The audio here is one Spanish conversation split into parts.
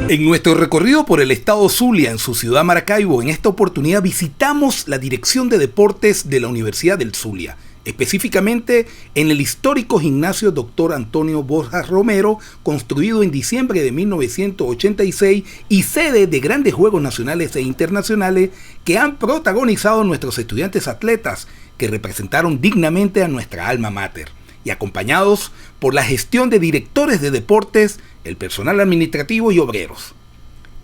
En nuestro recorrido por el estado Zulia, en su ciudad Maracaibo, en esta oportunidad visitamos la Dirección de Deportes de la Universidad del Zulia, específicamente en el histórico gimnasio Dr. Antonio Borja Romero, construido en diciembre de 1986 y sede de grandes juegos nacionales e internacionales que han protagonizado nuestros estudiantes atletas que representaron dignamente a nuestra alma mater, y acompañados por la gestión de directores de deportes, el personal administrativo y obreros.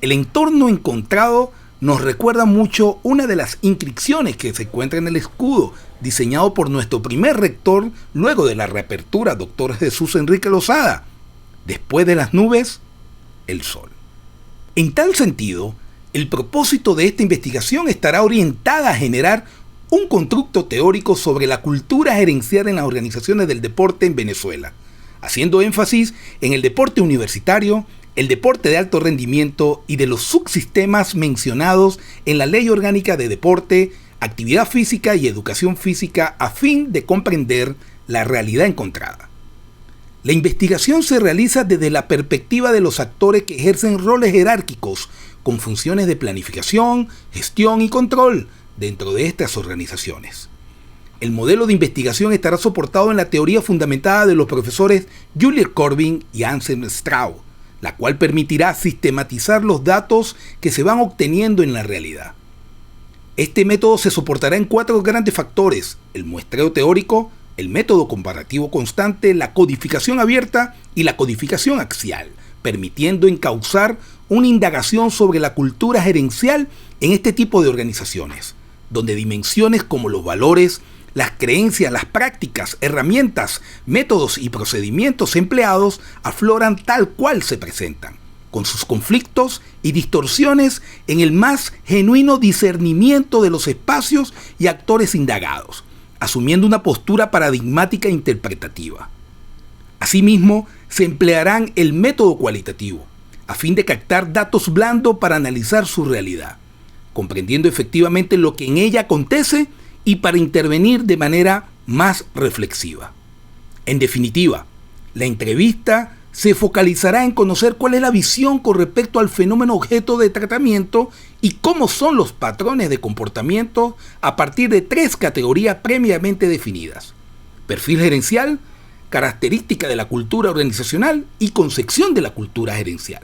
El entorno encontrado nos recuerda mucho una de las inscripciones que se encuentra en el escudo, diseñado por nuestro primer rector luego de la reapertura, Dr. Jesús Enrique Lozada. Después de las nubes, el sol. En tal sentido, el propósito de esta investigación estará orientada a generar un constructo teórico sobre la cultura gerencial en las organizaciones del deporte en Venezuela, haciendo énfasis en el deporte universitario, el deporte de alto rendimiento y de los subsistemas mencionados en la Ley Orgánica de Deporte, Actividad Física y Educación Física a fin de comprender la realidad encontrada. La investigación se realiza desde la perspectiva de los actores que ejercen roles jerárquicos con funciones de planificación, gestión y control dentro de estas organizaciones. El modelo de investigación estará soportado en la teoría fundamentada de los profesores Juliet Corbin y Anselm Strauss, la cual permitirá sistematizar los datos que se van obteniendo en la realidad. Este método se soportará en 4 grandes factores: el muestreo teórico, el método comparativo constante, la codificación abierta y la codificación axial, permitiendo encauzar una indagación sobre la cultura gerencial en este tipo de organizaciones, donde dimensiones como los valores, las creencias, las prácticas, herramientas, métodos y procedimientos empleados afloran tal cual se presentan, con sus conflictos y distorsiones en el más genuino discernimiento de los espacios y actores indagados, asumiendo una postura paradigmática e interpretativa. Asimismo, se emplearán el método cualitativo, a fin de captar datos blandos para analizar su realidad, comprendiendo efectivamente lo que en ella acontece y para intervenir de manera más reflexiva. En definitiva, la entrevista se focalizará en conocer cuál es la visión con respecto al fenómeno objeto de tratamiento y cómo son los patrones de comportamiento a partir de 3 categorías previamente definidas: perfil gerencial, característica de la cultura organizacional y concepción de la cultura gerencial.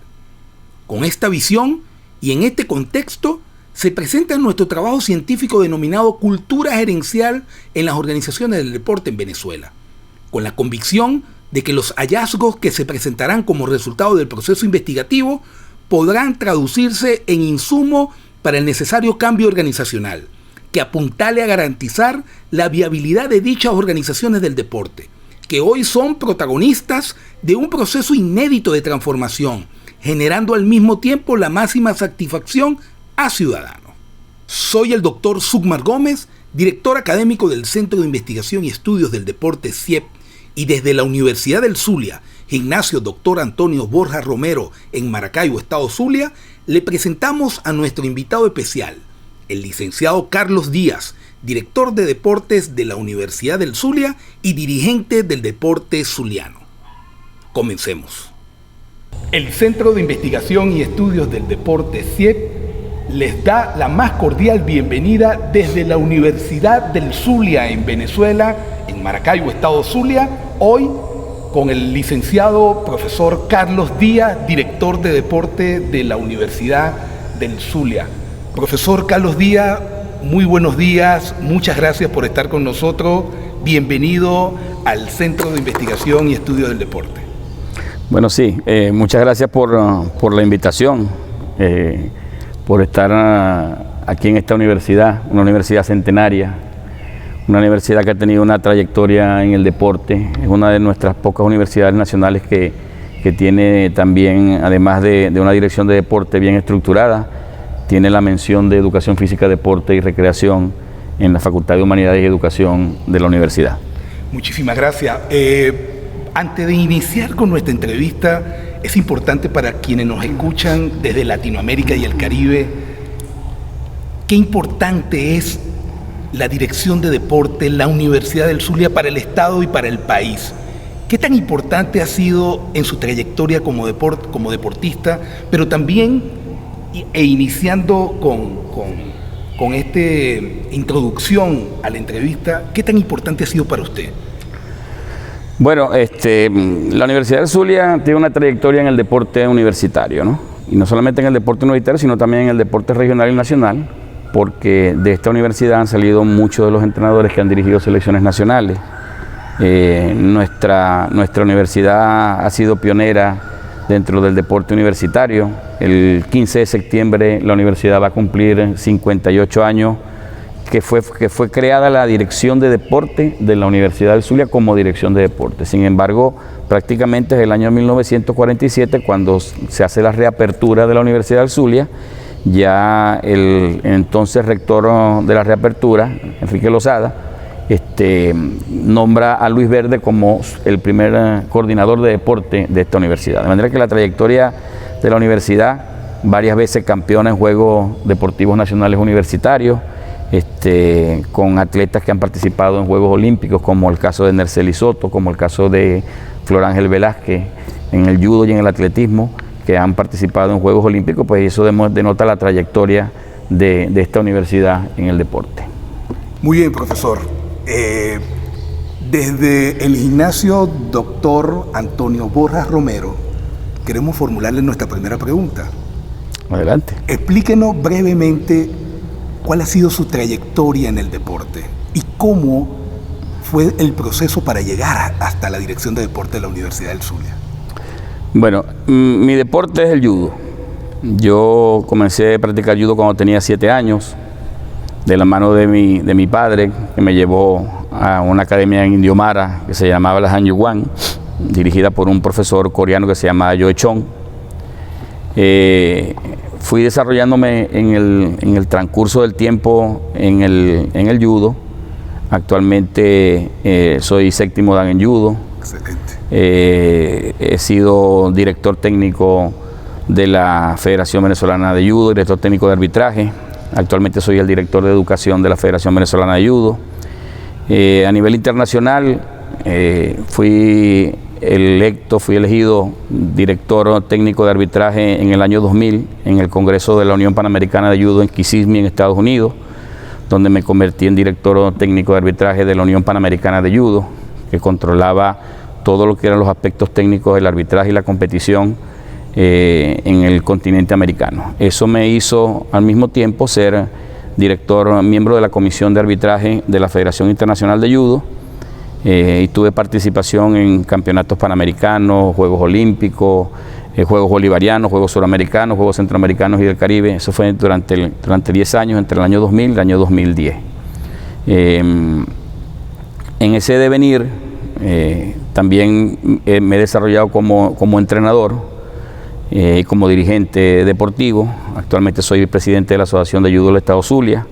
Con esta visión y en este contexto, se presenta nuestro trabajo científico denominado Cultura Gerencial en las Organizaciones del Deporte en Venezuela, con la convicción de que los hallazgos que se presentarán como resultado del proceso investigativo podrán traducirse en insumo para el necesario cambio organizacional, que apuntale a garantizar la viabilidad de dichas organizaciones del deporte, que hoy son protagonistas de un proceso inédito de transformación, generando al mismo tiempo la máxima satisfacción a ciudadanos. Soy el Dr. Sugmar Gómez, director académico del Centro de Investigación y Estudios del Deporte CIEP, y desde la Universidad del Zulia, Gimnasio Dr. Antonio Borja Romero en Maracaibo, estado Zulia, le presentamos a nuestro invitado especial, el licenciado Carlos Díaz, director de Deportes de la Universidad del Zulia y dirigente del deporte zuliano. Comencemos. El Centro de Investigación y Estudios del Deporte CIEP les da la más cordial bienvenida desde la Universidad del Zulia en Venezuela, en Maracaibo, estado Zulia, hoy con el licenciado profesor Carlos Díaz, director de Deporte de la Universidad del Zulia. Profesor Carlos Díaz, muy buenos días, muchas gracias por estar con nosotros, bienvenido al Centro de Investigación y Estudios del Deporte. Bueno, sí, muchas gracias por la invitación, por estar aquí en esta universidad, una universidad centenaria, una universidad que ha tenido una trayectoria en el deporte. Es una de nuestras pocas universidades nacionales que tiene también, además de una dirección de deporte bien estructurada, tiene la mención de Educación Física, Deporte y Recreación en la Facultad de Humanidades y Educación de la universidad. Muchísimas gracias. Antes de iniciar con nuestra entrevista, es importante para quienes nos escuchan desde Latinoamérica y el Caribe, qué importante es la Dirección de Deporte, la Universidad del Zulia para el Estado y para el país. ¿Qué tan importante ha sido en su trayectoria como deportista, pero también iniciando con esta introducción a la entrevista, qué tan importante ha sido para usted? Bueno, la Universidad del Zulia tiene una trayectoria en el deporte universitario, ¿no? Y no solamente en el deporte universitario, sino también en el deporte regional y nacional, porque de esta universidad han salido muchos de los entrenadores que han dirigido selecciones nacionales. Nuestra universidad ha sido pionera dentro del deporte universitario. El 15 de septiembre la universidad va a cumplir 58 años que fue creada la Dirección de Deporte de la Universidad del Zulia como Dirección de Deporte. Sin embargo, prácticamente desde el año 1947, cuando se hace la reapertura de la Universidad del Zulia, ya el entonces rector de la reapertura, Enrique Lozada, nombra a Luis Verde como el primer coordinador de deporte de esta universidad. De manera que la trayectoria de la universidad, varias veces campeona en Juegos Deportivos Nacionales Universitarios, con atletas que han participado en Juegos Olímpicos, como el caso de Nerceli Soto, como el caso de Flor Ángel Velázquez, en el judo y en el atletismo, que han participado en Juegos Olímpicos, pues eso denota la trayectoria de esta universidad en el deporte. Muy bien, profesor. Desde el gimnasio Dr. Antonio Borjas Romero, queremos formularle nuestra primera pregunta. Adelante. Explíquenos brevemente cuál ha sido su trayectoria en el deporte y cómo fue el proceso para llegar hasta la Dirección de Deporte de la Universidad del Zulia. Bueno, mi deporte es el judo. Yo comencé a practicar judo cuando tenía 7 años, de la mano de mi padre, que me llevó a una academia en Indiomara que se llamaba la Hanyuan, dirigida por un profesor coreano que se llamaba Joe Chong. Fui desarrollándome en el transcurso del tiempo en el judo. Actualmente soy 7º dan en judo. Excelente. He sido director técnico de la Federación Venezolana de Judo, director técnico de arbitraje. Actualmente soy el director de educación de la Federación Venezolana de Judo. A nivel internacional fui elegido director técnico de arbitraje en el año 2000 en el Congreso de la Unión Panamericana de Judo en Kissimmee, en Estados Unidos, donde me convertí en director técnico de arbitraje de la Unión Panamericana de Judo, que controlaba todo lo que eran los aspectos técnicos del arbitraje y la competición en el continente americano. Eso me hizo al mismo tiempo ser miembro de la Comisión de Arbitraje de la Federación Internacional de Judo, y tuve participación en campeonatos panamericanos, Juegos Olímpicos, Juegos Bolivarianos, Juegos Suramericanos, Juegos Centroamericanos y del Caribe. Eso fue durante 10 años, entre el año 2000 y el año 2010. En ese devenir también me he desarrollado como entrenador y como dirigente deportivo. Actualmente soy presidente de la Asociación de Judo del Estado Zulia.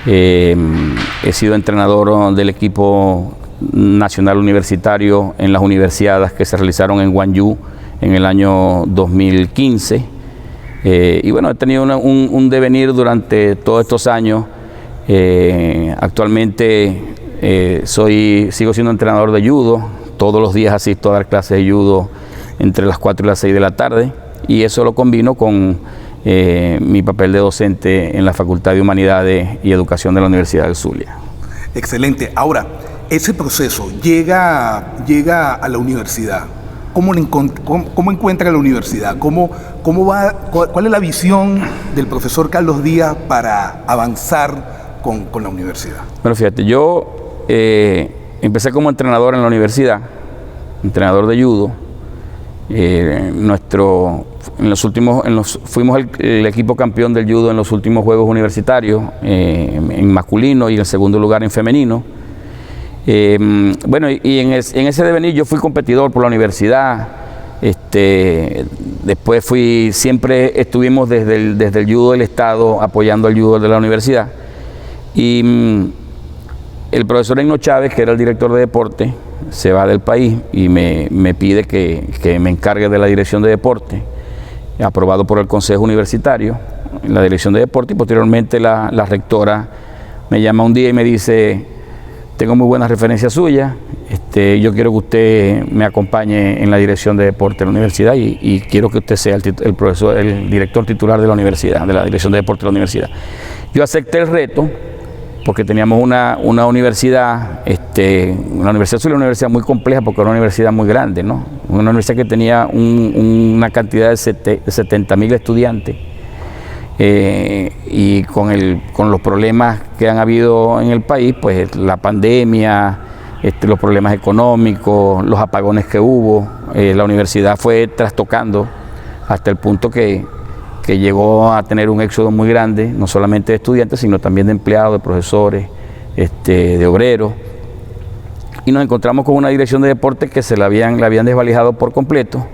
He sido entrenador del equipo nacional universitario en las universidades que se realizaron en Gwangju en el año 2015. Y bueno, he tenido un devenir durante todos estos años. Actualmente sigo siendo entrenador de judo. Todos los días asisto a dar clases de judo entre las 4 y las 6 de la tarde, y eso lo combino con mi papel de docente en la Facultad de Humanidades y Educación de la Universidad del Zulia. Excelente. Ahora, ese proceso llega a la universidad. ¿Cómo encuentra la universidad? ¿Cuál es la visión del profesor Carlos Díaz para avanzar con la universidad? Bueno, fíjate, yo empecé como entrenador en la universidad, entrenador de judo. Fuimos el equipo campeón del judo en los últimos Juegos Universitarios, en masculino, y en segundo lugar en femenino. Bueno, y en ese devenir yo fui competidor por la universidad. Después siempre estuvimos desde el judo del Estado apoyando al judo de la universidad. Y el profesor Eno Chávez, que era el director de deporte, se va del país y me pide que me encargue de la dirección de deporte, aprobado por el Consejo Universitario, en la dirección de deporte. Y posteriormente la rectora me llama un día y me dice: tengo muy buenas referencias suyas, yo quiero que usted me acompañe en la dirección de deporte de la universidad y quiero que usted sea el profesor, el director titular de la universidad, de la dirección de deporte de la universidad. Yo acepté el reto porque teníamos una universidad, una universidad Zulia, una universidad muy compleja porque era una universidad muy grande, ¿no? Una universidad que tenía una cantidad de 70.000 estudiantes. Y con los problemas que han habido en el país, pues la pandemia, los problemas económicos, los apagones que hubo, la universidad fue trastocando hasta el punto que llegó a tener un éxodo muy grande, no solamente de estudiantes, sino también de empleados, de profesores, de obreros. Y nos encontramos con una dirección de deporte que la habían desvalijado por completo.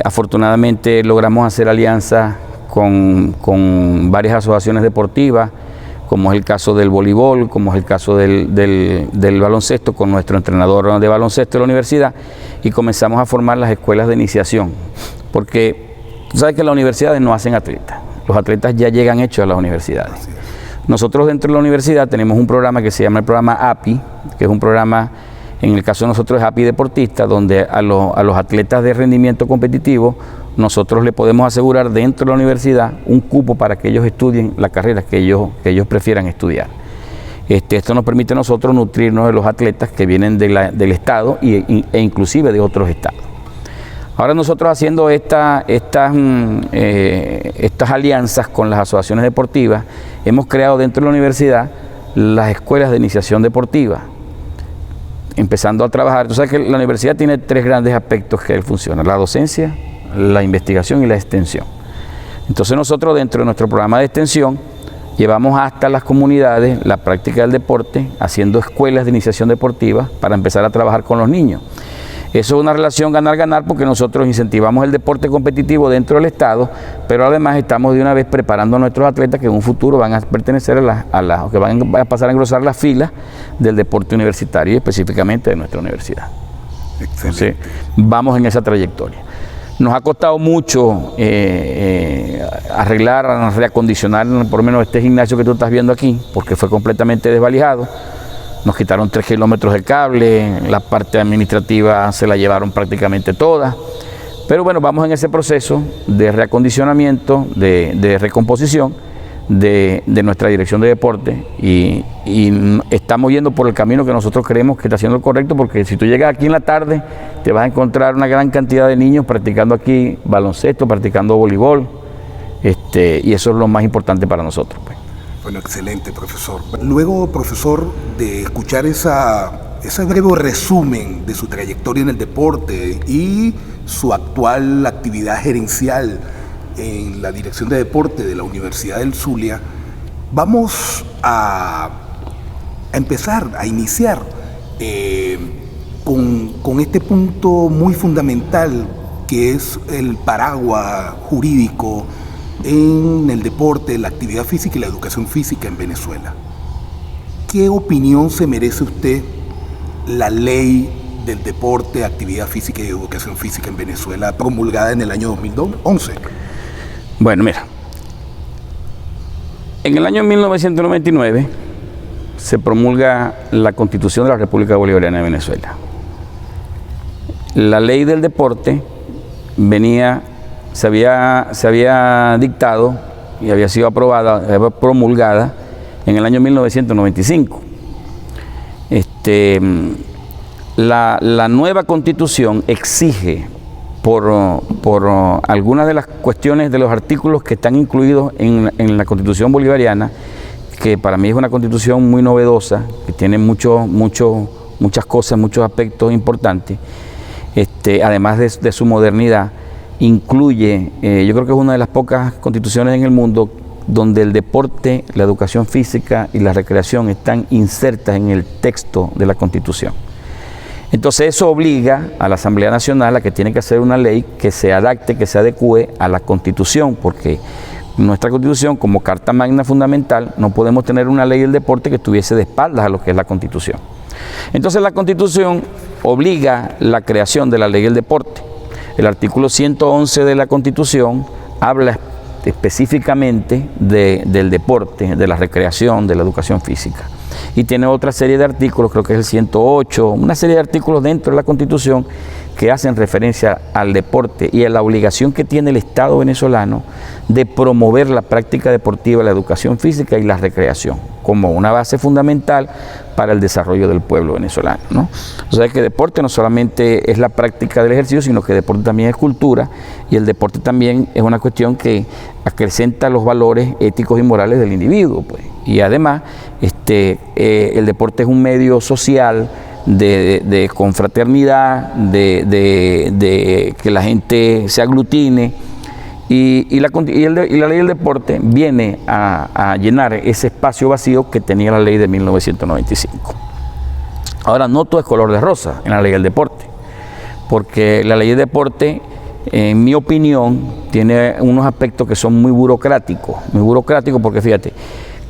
Afortunadamente logramos hacer alianzas con varias asociaciones deportivas, como es el caso del voleibol, como es el caso del baloncesto, con nuestro entrenador de baloncesto de la universidad, y comenzamos a formar las escuelas de iniciación, porque tú sabes que las universidades no hacen atletas, los atletas ya llegan hechos a las universidades. Nosotros dentro de la universidad tenemos un programa que se llama el programa API, que es un programa, en el caso de nosotros es API Deportista, donde a los atletas de rendimiento competitivo nosotros le podemos asegurar dentro de la universidad un cupo para que ellos estudien la carrera que ellos prefieran estudiar. Esto nos permite a nosotros nutrirnos de los atletas que vienen del estado e inclusive de otros estados. Ahora nosotros haciendo estas alianzas con las asociaciones deportivas, hemos creado dentro de la universidad las escuelas de iniciación deportiva, empezando a trabajar. Tú sabes que la universidad tiene tres grandes aspectos que funcionan: la docencia, la investigación y la extensión. Entonces nosotros dentro de nuestro programa de extensión llevamos hasta las comunidades la práctica del deporte, haciendo escuelas de iniciación deportiva para empezar a trabajar con los niños. Eso es una relación ganar-ganar porque nosotros incentivamos el deporte competitivo dentro del Estado, pero además estamos de una vez preparando a nuestros atletas que en un futuro van a pertenecer que van a pasar a engrosar las filas del deporte universitario y específicamente de nuestra universidad. Excelente. Entonces, vamos en esa trayectoria. Nos ha costado mucho arreglar, reacondicionar por lo menos este gimnasio que tú estás viendo aquí, porque fue completamente desvalijado. Nos quitaron 3 kilómetros de cable, la parte administrativa se la llevaron prácticamente toda. Pero bueno, vamos en ese proceso de reacondicionamiento, de recomposición de nuestra dirección de deporte y estamos yendo por el camino que nosotros creemos que está siendo el correcto, porque si tú llegas aquí en la tarde te vas a encontrar una gran cantidad de niños practicando aquí baloncesto, practicando voleibol, y eso es lo más importante para nosotros, pues. Bueno, excelente, profesor. Luego, profesor, de escuchar ese breve resumen de su trayectoria en el deporte y su actual actividad gerencial en la dirección de deporte de la Universidad del Zulia, vamos a iniciar con este punto muy fundamental que es el paraguas jurídico en el deporte, la actividad física y la educación física en Venezuela. ¿Qué opinión se merece usted la ley del deporte, actividad física y educación física en Venezuela promulgada en el año 2011? Bueno, mira, en el año 1999 se promulga la Constitución de la República Bolivariana de Venezuela. La ley del deporte se había dictado y había sido aprobada, promulgada en el año 1995. La nueva Constitución exige por algunas de las cuestiones de los artículos que están incluidos en la Constitución bolivariana, que para mí es una Constitución muy novedosa, que tiene muchas cosas, muchos aspectos importantes, además de su modernidad. Incluye, yo creo que es una de las pocas constituciones en el mundo donde el deporte, la educación física y la recreación están insertas en el texto de la Constitución. Entonces eso obliga a la Asamblea Nacional a que tiene que hacer una ley que se adapte, que se adecue a la Constitución, porque nuestra Constitución, como Carta Magna Fundamental, no podemos tener una ley del deporte que estuviese de espaldas a lo que es la Constitución. Entonces la Constitución obliga la creación de la ley del deporte. El artículo 111 de la Constitución habla específicamente del deporte, de la recreación, de la educación física. Y tiene otra serie de artículos, creo que es el 108, una serie de artículos dentro de la Constitución que hacen referencia al deporte y a la obligación que tiene el Estado venezolano de promover la práctica deportiva, la educación física y la recreación como una base fundamental para el desarrollo del pueblo venezolano, ¿no? O sea que deporte no solamente es la práctica del ejercicio, sino que deporte también es cultura, y el deporte también es una cuestión que acrecenta los valores éticos y morales del individuo, pues. Y además el deporte es un medio social de confraternidad, de que la gente se aglutine, y la ley del deporte viene a llenar ese espacio vacío que tenía la ley de 1995. Ahora, no todo es color de rosa en la ley del deporte, porque la ley del deporte, en mi opinión, tiene unos aspectos que son muy burocráticos porque fíjate,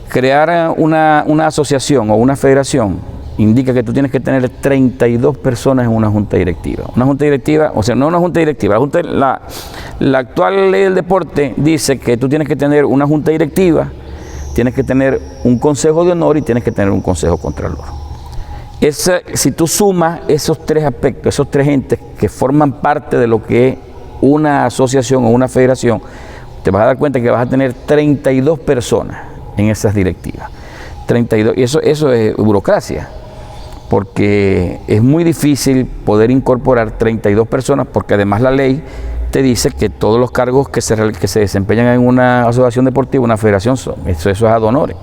crear una asociación o una federación indica que tú tienes que tener 32 personas en una junta directiva. Una junta directiva, o sea, no una junta directiva, la actual ley del deporte dice que tú tienes que tener una junta directiva, tienes que tener un consejo de honor y tienes que tener un consejo contralor. Si tú sumas esos tres aspectos, esos tres entes que forman parte de lo que es una asociación o una federación, te vas a dar cuenta que vas a tener 32 personas en esas directivas. 32, y eso es burocracia, porque es muy difícil poder incorporar 32 personas, porque además la ley te dice que todos los cargos que se desempeñan en una asociación deportiva, una federación, eso es ad honorem.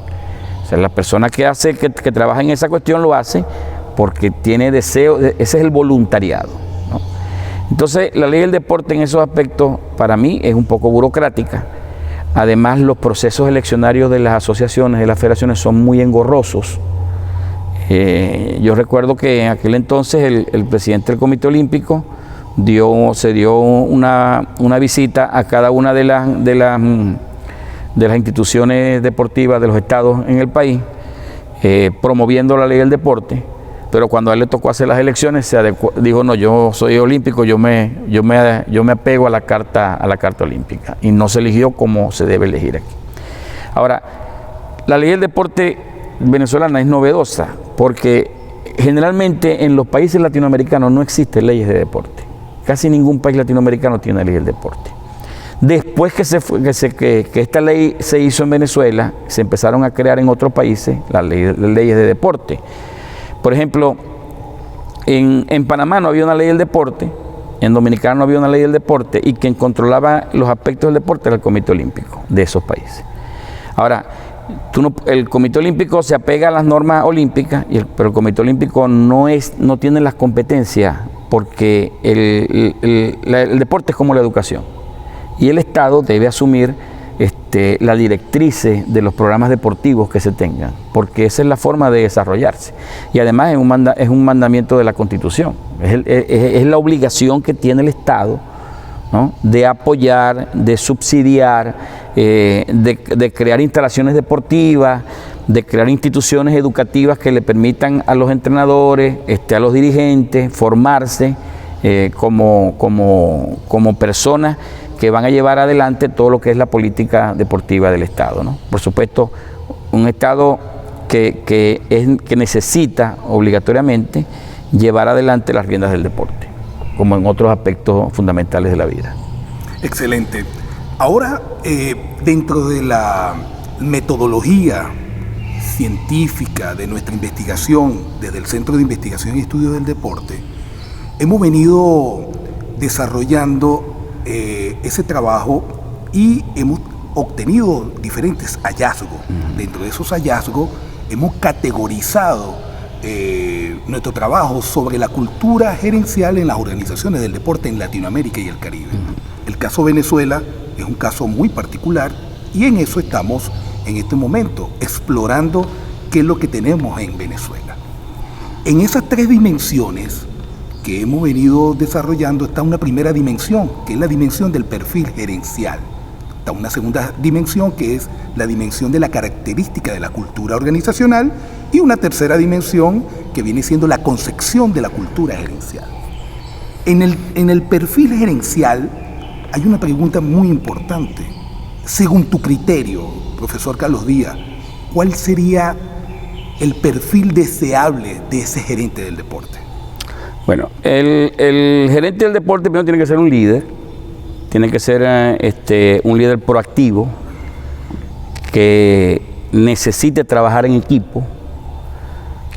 O sea, la persona que trabaja en esa cuestión lo hace porque tiene deseo, ese es el voluntariado, ¿no? Entonces, la ley del deporte en esos aspectos, para mí, es un poco burocrática. Además, los procesos eleccionarios de las asociaciones, de las federaciones, son muy engorrosos. Yo recuerdo que en aquel entonces el presidente del Comité Olímpico se dio una visita a cada una de las instituciones deportivas de los estados en el país, promoviendo la ley del deporte, pero cuando a él le tocó hacer las elecciones, dijo, no, yo soy olímpico, yo me apego a la carta olímpica, y no se eligió como se debe elegir aquí. Ahora, la ley del deporte venezolana es novedosa, porque generalmente en los países latinoamericanos no existen leyes de deporte. Casi ningún país latinoamericano tiene ley del deporte. Después que esta ley se hizo en Venezuela, se empezaron a crear en otros países las leyes de deporte. Por ejemplo, en Panamá no había una ley del deporte, en Dominicana no había una ley del deporte, y quien controlaba los aspectos del deporte era el Comité Olímpico de esos países. Ahora, el Comité Olímpico se apega a las normas olímpicas, pero el Comité Olímpico no tiene las competencias, porque el deporte es como la educación, y el Estado debe asumir la directriz de los programas deportivos que se tengan, porque esa es la forma de desarrollarse, y además es un mandamiento de la Constitución, es la obligación que tiene el Estado, ¿no?, de apoyar, de subsidiar, de crear instalaciones deportivas, de crear instituciones educativas que le permitan a los entrenadores, a los dirigentes, formarse como personas que van a llevar adelante todo lo que es la política deportiva del Estado, ¿no? Por supuesto, un Estado que necesita obligatoriamente llevar adelante las riendas del deporte, como en otros aspectos fundamentales de la vida. Excelente. Ahora, dentro de la metodología científica de nuestra investigación, desde el Centro de Investigación y Estudio del Deporte, hemos venido desarrollando ese trabajo y hemos obtenido diferentes hallazgos. Dentro de esos hallazgos hemos categorizado nuestro trabajo sobre la cultura gerencial en las organizaciones del deporte en Latinoamérica y el Caribe. El caso Venezuela es un caso muy particular, y en eso estamos en este momento explorando qué es lo que tenemos en Venezuela. En esas tres dimensiones que hemos venido desarrollando está una primera dimensión, que es la dimensión del perfil gerencial. Está una segunda dimensión, que es la dimensión de la característica de la cultura organizacional, y una tercera dimensión que viene siendo la concepción de la cultura gerencial. En el perfil gerencial hay una pregunta muy importante. Según tu criterio, profesor Carlos Díaz, ¿cuál sería el perfil deseable de ese gerente del deporte? Bueno, el gerente del deporte primero tiene que ser un líder, tiene que ser un líder proactivo, que necesite trabajar en equipo,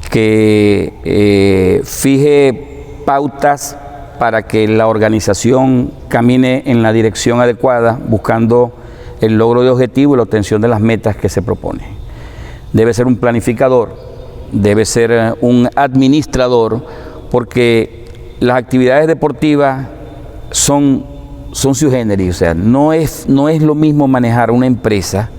que fije pautas para que la organización camine en la dirección adecuada, buscando el logro de objetivos y la obtención de las metas que se propone. Debe ser un planificador, debe ser un administrador, porque las actividades deportivas son sui generis, o sea, no es lo mismo manejar una empresa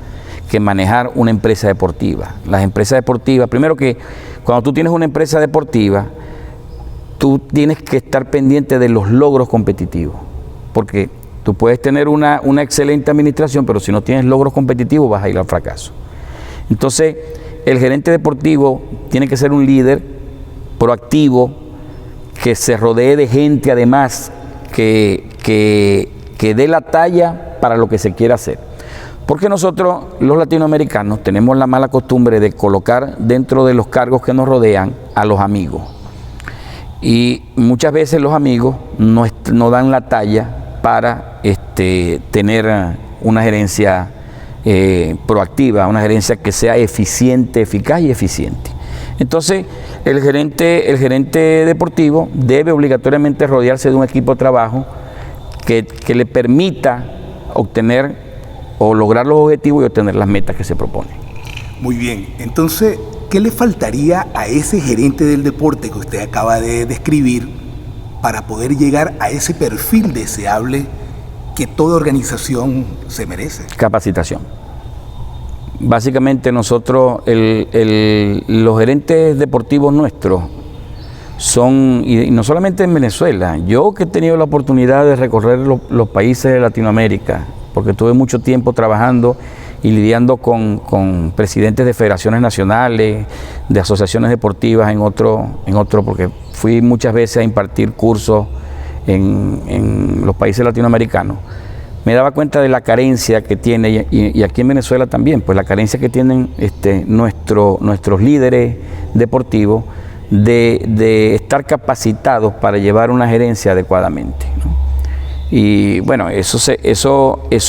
que manejar una empresa deportiva. Las empresas deportivas, primero que cuando tú tienes una empresa deportiva, tú tienes que estar pendiente de los logros competitivos, porque tú puedes tener una excelente administración, pero si no tienes logros competitivos vas a ir al fracaso. Entonces, el gerente deportivo tiene que ser un líder proactivo, que se rodee de gente además que dé la talla para lo que se quiera hacer. Porque nosotros, los latinoamericanos, tenemos la mala costumbre de colocar dentro de los cargos que nos rodean a los amigos. Y muchas veces los amigos no dan la talla para tener una gerencia proactiva, una gerencia que sea eficiente, eficaz y eficiente. Entonces, el gerente deportivo debe obligatoriamente rodearse de un equipo de trabajo que le permita obtener o lograr los objetivos y obtener las metas que se proponen. Muy bien, entonces, ¿qué le faltaría a ese gerente del deporte que usted acaba de describir para poder llegar a ese perfil deseable que toda organización se merece? Capacitación. Básicamente nosotros, los gerentes deportivos nuestros son, y no solamente en Venezuela, yo que he tenido la oportunidad de recorrer los países de Latinoamérica, porque tuve mucho tiempo trabajando y lidiando con presidentes de federaciones nacionales, de asociaciones deportivas en otro, porque fui muchas veces a impartir cursos en los países latinoamericanos. Me daba cuenta de la carencia que tiene, y aquí en Venezuela también, pues la carencia que tienen nuestros líderes deportivos de estar capacitados para llevar una gerencia adecuadamente, ¿no? Y bueno, eso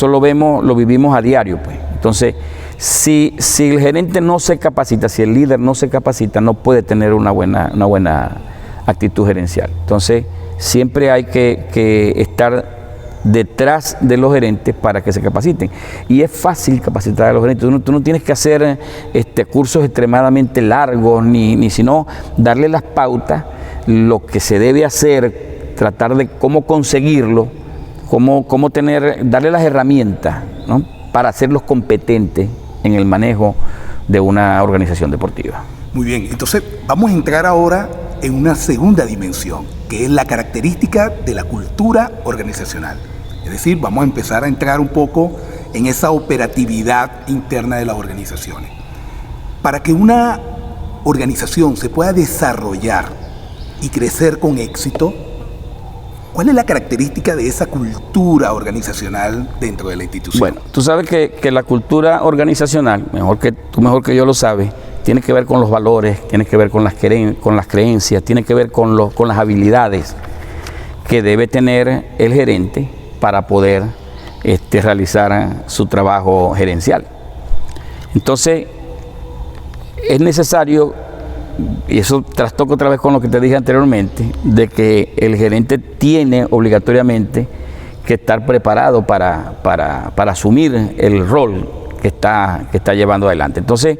lo vivimos a diario, pues. Entonces, si el gerente no se capacita, si el líder no se capacita, no puede tener una buena actitud gerencial. Entonces, siempre hay que estar detrás de los gerentes para que se capaciten. Y es fácil capacitar a los gerentes. Tú no tienes que hacer cursos extremadamente largos, ni sino darle las pautas, lo que se debe hacer, tratar de cómo conseguirlo, darle las herramientas, ¿no?, para hacerlos competentes en el manejo de una organización deportiva. Muy bien, entonces vamos a entrar ahora en una segunda dimensión, que es la característica de la cultura organizacional. Es decir, vamos a empezar a entrar un poco en esa operatividad interna de las organizaciones. Para que una organización se pueda desarrollar y crecer con éxito, ¿cuál es la característica de esa cultura organizacional dentro de la institución? Bueno, tú sabes que la cultura organizacional, mejor que yo lo sabes, tiene que ver con los valores, tiene que ver con las creencias, tiene que ver con las habilidades que debe tener el gerente para poder realizar su trabajo gerencial. Entonces, es necesario, y eso trastoca otra vez con lo que te dije anteriormente, de que el gerente tiene obligatoriamente que estar preparado para asumir el rol que está llevando adelante. Entonces,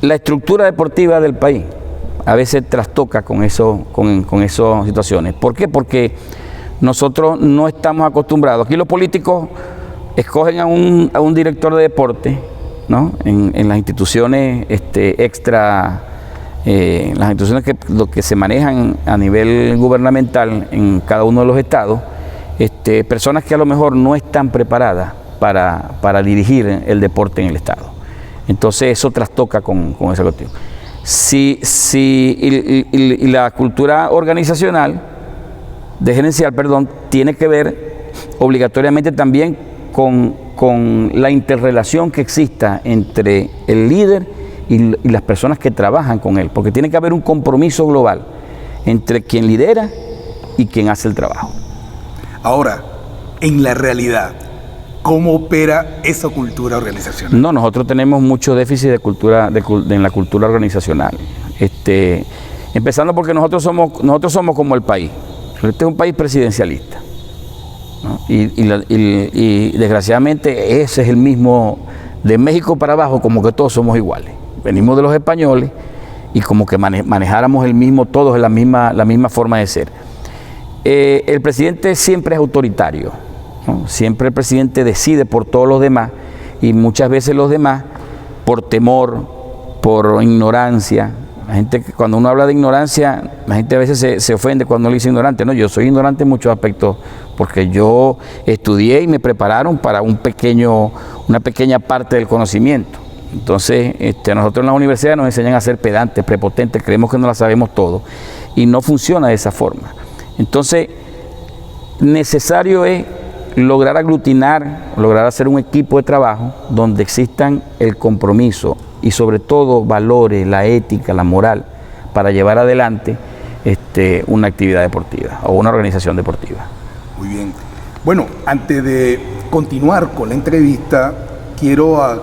la estructura deportiva del país a veces trastoca con esas situaciones. ¿Por qué? Porque nosotros no estamos acostumbrados. Aquí los políticos escogen a un director de deporte, ¿no?, en las instituciones las instituciones que se manejan a nivel gubernamental en cada uno de los estados, personas que a lo mejor no están preparadas para dirigir el deporte en el estado. Entonces eso trastoca con esa cuestión. Y la cultura organizacional, gerencial, tiene que ver obligatoriamente también con la interrelación que exista entre el líder y las personas que trabajan con él, porque tiene que haber un compromiso global entre quien lidera y quien hace el trabajo. Ahora, en la realidad, ¿cómo opera esa cultura organizacional? No, nosotros tenemos mucho déficit de cultura, en la cultura organizacional. Empezando porque nosotros somos como el país. Este es un país presidencialista, ¿no? Y desgraciadamente ese es el mismo, de México para abajo, como que todos somos iguales. Venimos de los españoles y como que manejáramos todos la misma forma de ser. El presidente siempre es autoritario, ¿no? Siempre el presidente decide por todos los demás y muchas veces los demás, por temor, por ignorancia. La gente, cuando uno habla de ignorancia, la gente a veces se ofende cuando le dice ignorante. No, yo soy ignorante en muchos aspectos porque yo estudié y me prepararon para una pequeña parte del conocimiento. Entonces, nosotros en la universidad nos enseñan a ser pedantes, prepotentes, creemos que no la sabemos todo y no funciona de esa forma. Entonces, necesario es lograr aglutinar, lograr hacer un equipo de trabajo donde existan el compromiso y sobre todo valores, la ética, la moral, para llevar adelante una actividad deportiva o una organización deportiva. Muy bien. Bueno, antes de continuar con la entrevista, quiero a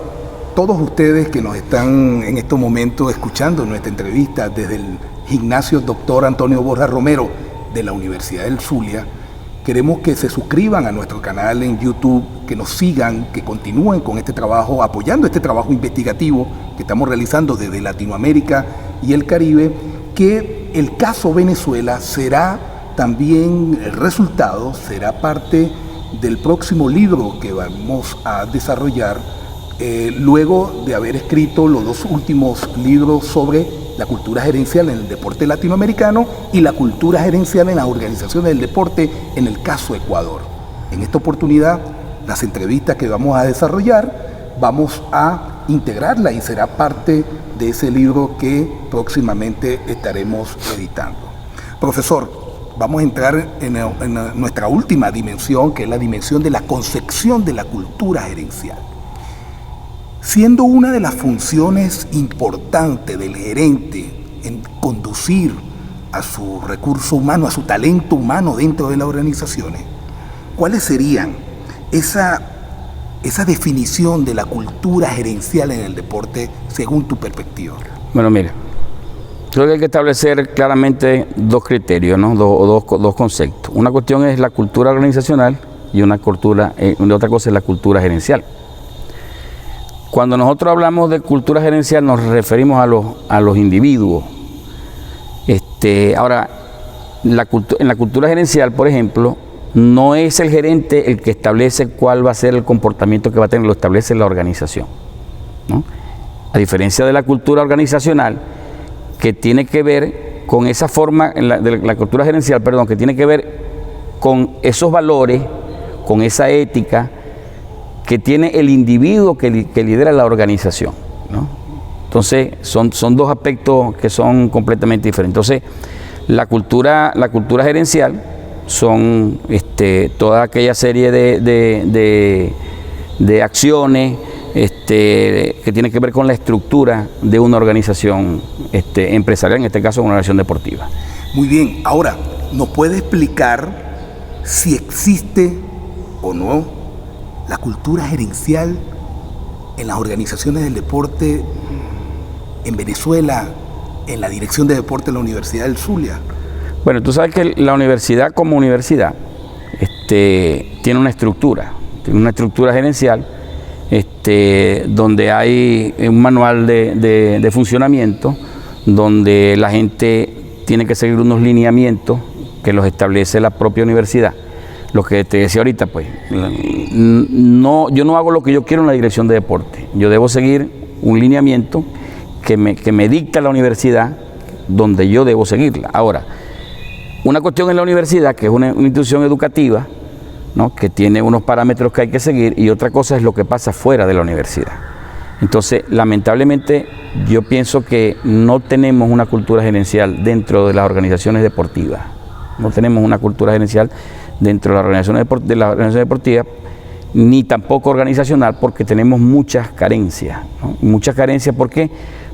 todos ustedes que nos están en estos momentos escuchando nuestra entrevista desde el gimnasio Dr. Antonio Borja Romero de la Universidad del Zulia, queremos que se suscriban a nuestro canal en YouTube, que nos sigan, que continúen con este trabajo, apoyando este trabajo investigativo que estamos realizando desde Latinoamérica y el Caribe, que el caso Venezuela será también el resultado, será parte del próximo libro que vamos a desarrollar luego de haber escrito los dos últimos libros sobre la cultura gerencial en el deporte latinoamericano y la cultura gerencial en las organizaciones del deporte en el caso Ecuador. En esta oportunidad, las entrevistas que vamos a desarrollar, vamos a integrarla y será parte de ese libro que próximamente estaremos editando. Profesor, vamos a entrar en nuestra última dimensión, que es la dimensión de la concepción de la cultura gerencial. Siendo una de las funciones importantes del gerente en conducir a su recurso humano, a su talento humano dentro de las organizaciones, ¿cuáles serían esa definición de la cultura gerencial en el deporte según tu perspectiva? Bueno, mira, creo que hay que establecer claramente dos criterios, ¿no? Dos conceptos. Una cuestión es la cultura organizacional y otra cosa es la cultura gerencial. Cuando nosotros hablamos de cultura gerencial nos referimos a los individuos. Ahora, en la cultura gerencial, por ejemplo, no es el gerente el que establece cuál va a ser el comportamiento que va a tener, lo establece la organización, ¿no? A diferencia de la cultura organizacional, que tiene que ver con esa forma, de la cultura gerencial, perdón, que tiene que ver con esos valores, con esa ética que tiene el individuo que lidera la organización, ¿no? Entonces, son dos aspectos que son completamente diferentes. Entonces, la cultura gerencial son toda aquella serie de acciones que tienen que ver con la estructura de una organización empresarial, en este caso una organización deportiva. Muy bien, ahora, ¿nos puede explicar si existe o no la cultura gerencial en las organizaciones del deporte en Venezuela, en la dirección de deporte de la Universidad del Zulia? Bueno, tú sabes que la universidad como universidad tiene una estructura gerencial, donde hay un manual de funcionamiento, donde la gente tiene que seguir unos lineamientos que los establece la propia universidad. Lo que te decía ahorita, pues, yo no hago lo que yo quiero en la dirección de deporte. Yo debo seguir un lineamiento que me dicta la universidad, donde yo debo seguirla. Ahora, una cuestión en la universidad, que es una institución educativa, ¿no?, que tiene unos parámetros que hay que seguir, y otra cosa es lo que pasa fuera de la universidad. Entonces, lamentablemente, yo pienso que no tenemos una cultura gerencial dentro de las organizaciones deportivas. No tenemos una cultura gerencial dentro de las organizaciones deportivas, ni tampoco organizacional, porque tenemos muchas carencias, ¿no? Muchas carencias, ¿por qué?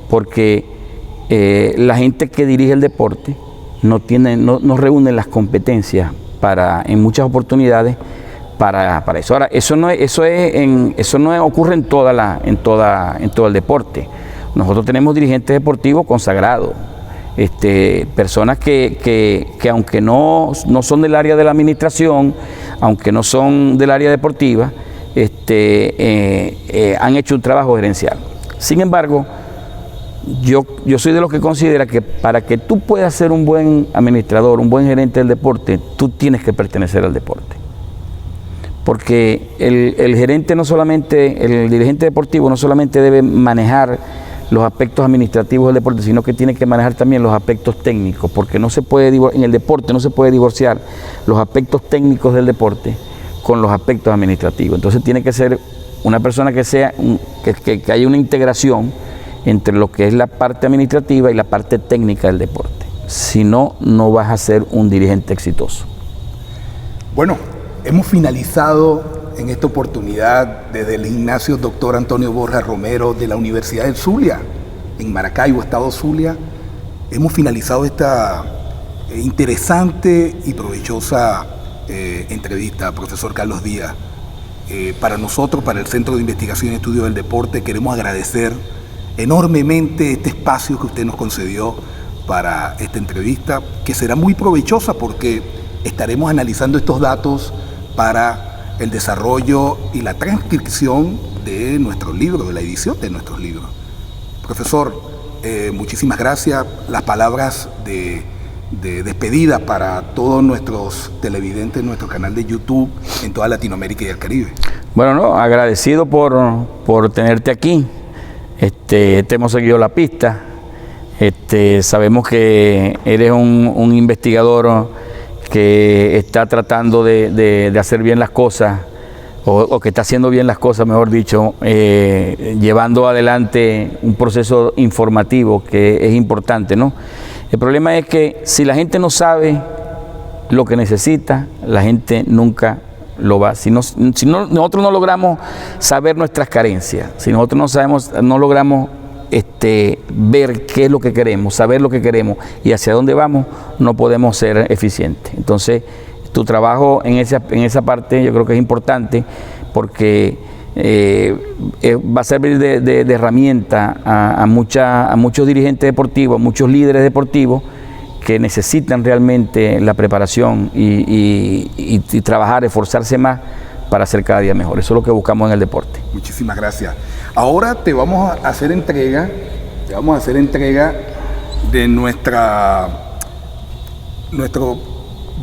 porque la gente que dirige el deporte no reúne las competencias en muchas oportunidades para eso. Ahora, eso no ocurre en todo el deporte. Nosotros tenemos dirigentes deportivos consagrados, personas que aunque no son del área de la administración, aunque no son del área deportiva, han hecho un trabajo gerencial. Sin embargo, yo soy de los que considera que para que tú puedas ser un buen administrador, un buen gerente del deporte, tú tienes que pertenecer al deporte. Porque el gerente el dirigente deportivo no solamente debe manejar los aspectos administrativos del deporte, sino que tiene que manejar también los aspectos técnicos, porque en el deporte no se puede divorciar los aspectos técnicos del deporte con los aspectos administrativos. Entonces tiene que ser una persona que haya una integración entre lo que es la parte administrativa y la parte técnica del deporte. Si no, no vas a ser un dirigente exitoso. Bueno, hemos finalizado en esta oportunidad desde el gimnasio Dr. Antonio Borja Romero de la Universidad del Zulia, en Maracaibo, estado Zulia. Hemos finalizado esta interesante y provechosa entrevista, profesor Carlos Díaz. Para nosotros, para el Centro de Investigación y Estudio del Deporte, queremos agradecer enormemente este espacio que usted nos concedió para esta entrevista, que será muy provechosa porque estaremos analizando estos datos para el desarrollo y la transcripción de nuestros libros, de la edición de nuestros libros. Profesor, muchísimas gracias. Las palabras de despedida para todos nuestros televidentes en nuestro canal de YouTube en toda Latinoamérica y el Caribe. Bueno, no, agradecido por tenerte aquí. Te hemos seguido la pista. Sabemos que eres un investigador que está tratando de hacer bien las cosas, o que está haciendo bien las cosas, mejor dicho, llevando adelante un proceso informativo que es importante, ¿no? El problema es que si la gente no sabe lo que necesita, la gente nunca lo va. Si nosotros no logramos saber nuestras carencias, si nosotros no logramos ver qué es lo que queremos, saber lo que queremos y hacia dónde vamos, no podemos ser eficientes. Entonces, tu trabajo en esa parte yo creo que es importante porque va a servir de herramienta a muchos dirigentes deportivos, a muchos líderes deportivos que necesitan realmente la preparación y trabajar, esforzarse más para ser cada día mejor. Eso es lo que buscamos en el deporte. Muchísimas gracias. Ahora te vamos a hacer entrega de nuestro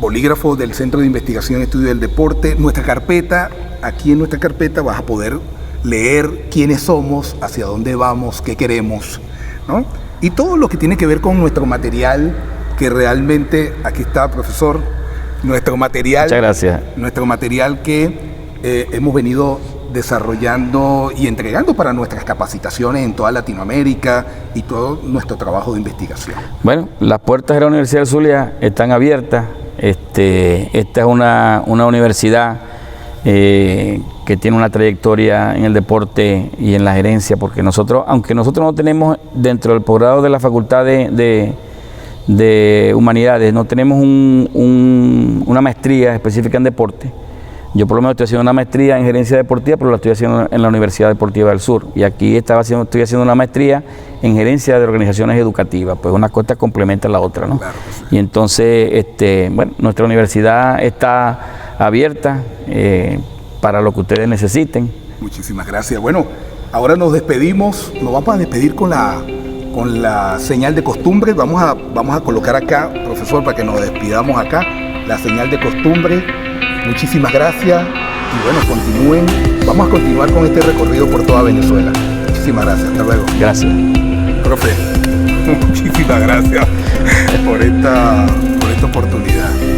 bolígrafo del Centro de Investigación y Estudio del Deporte, nuestra carpeta. Aquí en nuestra carpeta vas a poder leer quiénes somos, hacia dónde vamos, qué queremos, ¿no? Y todo lo que tiene que ver con nuestro material, que realmente, aquí está, profesor, nuestro material. Muchas gracias. Nuestro material que hemos venido desarrollando y entregando para nuestras capacitaciones en toda Latinoamérica y todo nuestro trabajo de investigación. Bueno, las puertas de la Universidad del Zulia están abiertas. Esta es una universidad que tiene una trayectoria en el deporte y en la gerencia, porque aunque nosotros no tenemos dentro del posgrado de la Facultad de Humanidades, no tenemos una maestría específica en deporte. Yo por lo menos estoy haciendo una maestría en gerencia deportiva, pero la estoy haciendo en la Universidad Deportiva del Sur. Y aquí estoy haciendo una maestría en gerencia de organizaciones educativas. Pues una cosa complementa a la otra, ¿no? Claro que sí. Y entonces, bueno, nuestra universidad está abierta para lo que ustedes necesiten. Muchísimas gracias. Bueno, ahora nos despedimos. Nos vamos a despedir con la señal de costumbre. Vamos a colocar acá, profesor, para que nos despidamos acá, la señal de costumbre. Muchísimas gracias y bueno, vamos a continuar con este recorrido por toda Venezuela. Muchísimas gracias, hasta luego. Gracias. Profe, muchísimas gracias por esta oportunidad.